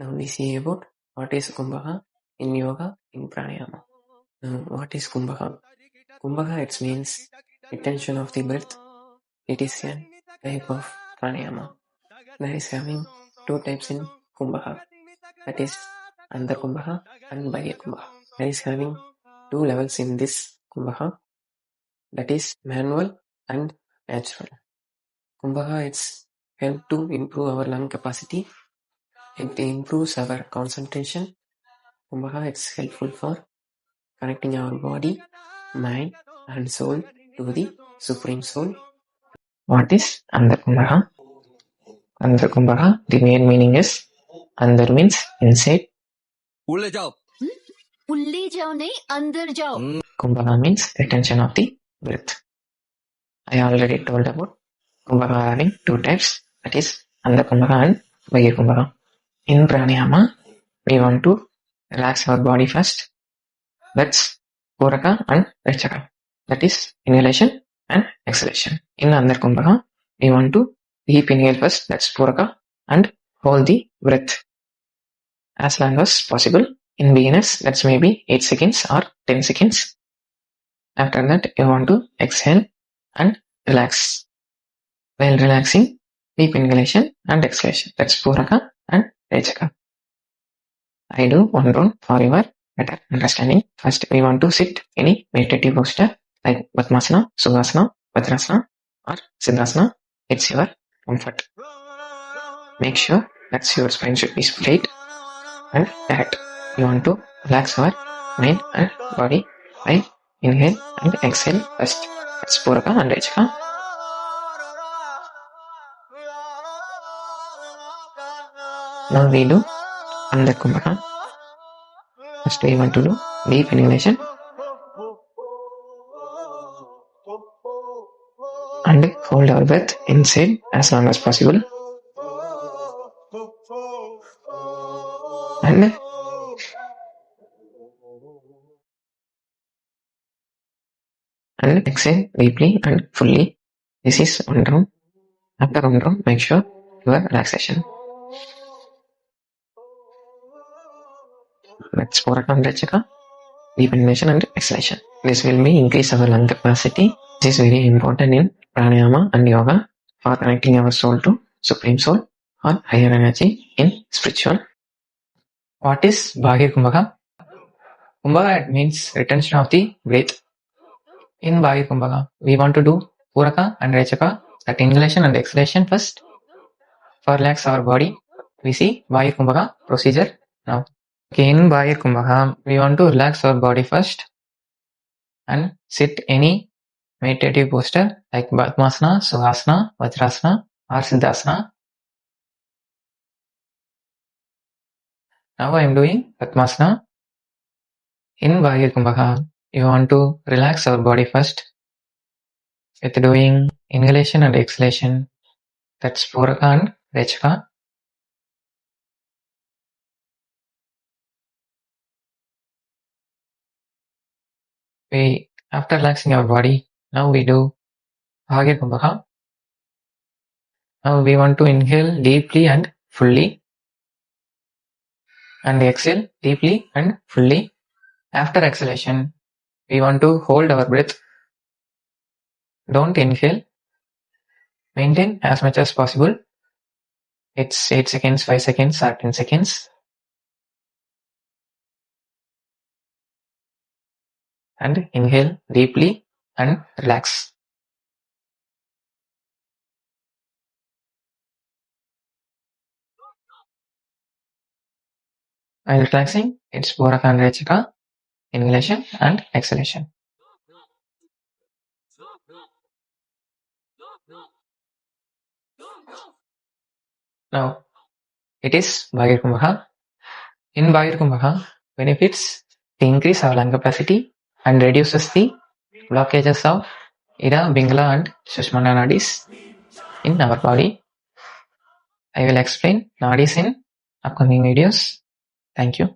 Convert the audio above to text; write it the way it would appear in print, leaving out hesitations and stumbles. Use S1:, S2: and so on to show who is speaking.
S1: Now we see about what is Kumbhaka in yoga, in pranayama. Now what is Kumbhaka? Kumbhaka, it means retention of the breath. It is a type of pranayama. There is having two types in Kumbhaka. That is Andhar Kumbhaka and Bahir Kumbhaka. There is having two levels in this Kumbhaka. That is manual and natural. Kumbhaka, it's help to improve our lung capacity. It improves our concentration. Kumbhaka, it's helpful for connecting our body, mind and soul to the Supreme Soul. What is Andhar Kumbhaka? Andhar Kumbhaka, the main meaning is Andhar means inside.
S2: उल्ले जाओ
S3: उल्ले जाओ नहीं अंदर जाओ.
S1: Kumbhaka means retention of the breath. I already told about Kumbhaka having two types, that is Andhar Kumbhaka and Bahir Kumbhaka. In pranayama, we want to relax our body first. That's Puraka and Rechaka. That is inhalation and exhalation. In Andhar Kumbhaka, we want to deep inhale first, that's Puraka, and hold the breath as long as possible. In beginners, that's maybe 8 seconds or 10 seconds. After that, you want to exhale and relax. While relaxing, deep inhalation and exhalation. That's Puraka and Rechaka. I do one round for your better understanding. First, we want to sit any meditative posture like Padmasana, Sukhasana, Vajrasana or Siddhasana. It's your comfort. Make sure that your spine should be straight and erect. You want to relax our mind and body by inhale and exhale first. That's Puraka and Rechaka. Now we do Andhar Kumbhaka. First we want to do deep inhalation and hold our breath inside as long as possible. And exhale deeply and fully. This is one round. After one round, make sure your relaxation. That's Puraka and Rechaka. Deep inhalation and exhalation. This will be increase our lung capacity. This is very important in pranayama and yoga for connecting our soul to Supreme Soul or higher energy in spiritual. What is Bahir Kumbhaka? Kumbhaka means retention of the breath. In Bahir Kumbhaka, we want to do Puraka and Rechaka, that inhalation and exhalation first. For relax our body, we see Bahir Kumbhaka procedure now. Okay, in Bahir Kumbhaka, we want to relax our body first and sit any meditative posture like Padmasana, Sukhasana, Vajrasana or Siddhasana. Now I am doing Padmasana. In Bahir Kumbhaka, you want to relax our body first with doing inhalation and exhalation. That's Puraka and Rechaka. After relaxing our body, now we do Bahir Kumbhaka. Now we want to inhale deeply and fully and exhale deeply and fully. After exhalation, we want to hold our breath. Don't inhale. Maintain as much as possible. It's 8 seconds, 5 seconds or 10 seconds. And inhale deeply and relax. While relaxing, it's Puraka and Rechaka, inhalation and exhalation. Now, it is Bahir Kumbhaka. In Bahir Kumbhaka, benefits to increase our lung capacity and reduces the blockages of Ida, Pingala and Sushumna nadis in our body. I will explain nadis in upcoming videos. Thank you.